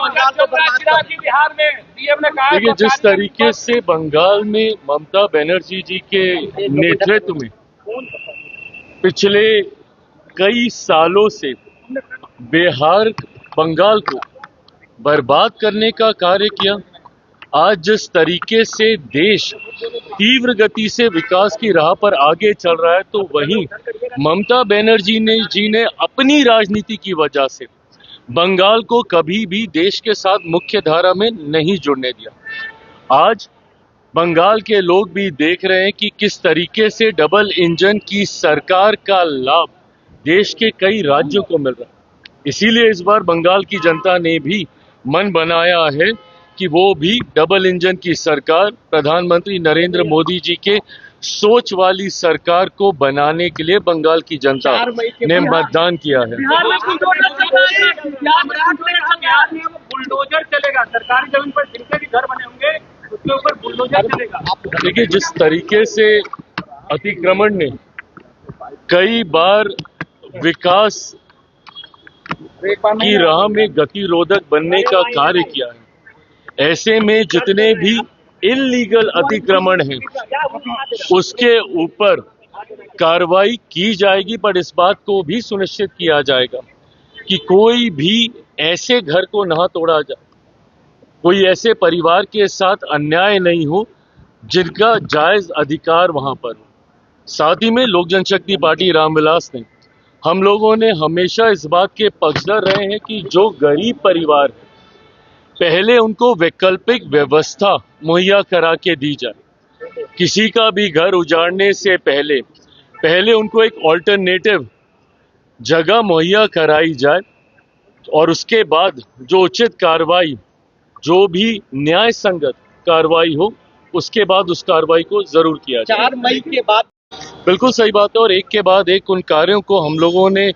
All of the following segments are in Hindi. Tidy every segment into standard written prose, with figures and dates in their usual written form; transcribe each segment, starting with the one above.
बिहार में सीएम ने कहा, देखिए जिस तरीके से बंगाल में ममता बनर्जी जी के नेतृत्व में पिछले कई सालों से बिहार बंगाल को बर्बाद करने का कार्य किया, आज जिस तरीके से देश तीव्र गति से विकास की राह पर आगे चल रहा है, तो वहीं ममता बनर्जी जी ने अपनी राजनीति की वजह से बंगाल को कभी भी देश के साथ मुख्य धारा में नहीं जुड़ने दिया। आज बंगाल के लोग भी देख रहे हैं कि किस तरीके से डबल इंजन की सरकार का लाभ देश के कई राज्यों को मिल रहा है। इसीलिए इस बार बंगाल की जनता ने भी मन बनाया है कि वो भी डबल इंजन की सरकार, प्रधानमंत्री नरेंद्र मोदी जी के सोच वाली सरकार को बनाने के लिए बंगाल की जनता ने मतदान किया है। बुलडोजर चलेगा, सरकारी जमीन पर जिनके भी घर बने होंगे उसके ऊपर बुलडोजर चलेगा। देखिए जिस तरीके से अतिक्रमण ने कई बार विकास की राह में गतिरोधक बनने का कार्य किया है, ऐसे में जितने भी इल्लीगल अतिक्रमण हैं उसके ऊपर कार्रवाई की जाएगी, पर इस बात को भी सुनिश्चित किया जाएगा कि कोई भी ऐसे घर को ना तोड़ा जाए, कोई ऐसे परिवार के साथ अन्याय नहीं हो जिनका जायज अधिकार वहां पर हो। साथ ही में लोक जनशक्ति पार्टी रामविलास ने, हम लोगों ने हमेशा इस बात के पक्षधर रहे हैं कि जो गरीब परिवार है पहले उनको वैकल्पिक व्यवस्था मुहैया करा के दी जाए। किसी का भी घर उजाड़ने से पहले उनको एक ऑल्टरनेटिव जगह मुहैया कराई जाए और उसके बाद जो उचित कार्रवाई, जो भी न्याय संगत कार्रवाई हो, उसके बाद उस कार्रवाई को जरूर किया जाए। 4 मई के बाद बिल्कुल सही बात है, और एक के बाद एक उन कार्यों को हम लोगों ने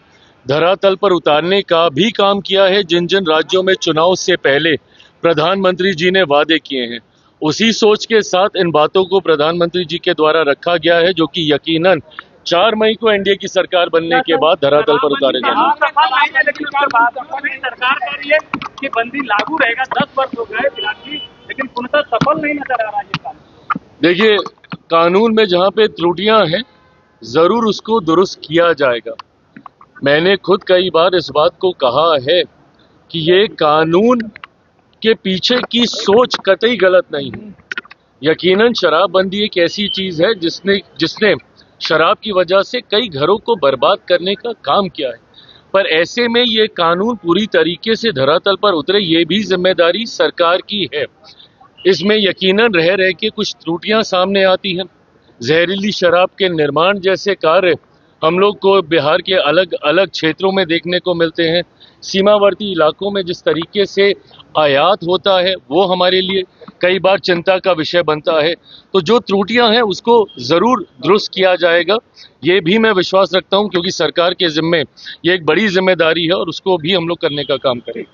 धरातल पर उतारने का भी काम किया है जिन जिन राज्यों में चुनाव से पहले प्रधानमंत्री जी ने वादे किए हैं। उसी सोच के साथ इन बातों को प्रधानमंत्री जी के द्वारा रखा गया है, जो कि यकीनन 4 मई को एनडीए की सरकार बनने के बाद धरातल पर उतारे जाएंगे। लेकिन सरकार कह रही है कि बंदी लागू रहेगा, 10 वर्ष हो गए लेकिन पूर्णतः सफल नहीं नजर आ रहा है। देखिए कानून में जहां पे त्रुटियां हैं जरूर उसको दुरुस्त किया जाएगा। मैंने खुद कई बार इस बात को कहा है कि ये कानून के पीछे की सोच कतई गलत नहीं है। यकीनन शराबबंदी एक ऐसी चीज है जिसने शराब की वजह से कई घरों को बर्बाद करने का काम किया है, पर ऐसे में ये कानून पूरी तरीके से धरातल पर उतरे, ये भी जिम्मेदारी सरकार की है। इसमें यकीनन रह रह के कुछ त्रुटियां सामने आती हैं। जहरीली शराब के निर्माण जैसे कार्य हम लोग को बिहार के अलग अलग क्षेत्रों में देखने को मिलते हैं। सीमावर्ती इलाकों में जिस तरीके से आयात होता है वो हमारे लिए कई बार चिंता का विषय बनता है। तो जो त्रुटियां हैं उसको जरूर दुरुस्त किया जाएगा, ये भी मैं विश्वास रखता हूं, क्योंकि सरकार के जिम्मे ये एक बड़ी जिम्मेदारी है और उसको भी हम लोग करने का काम करें।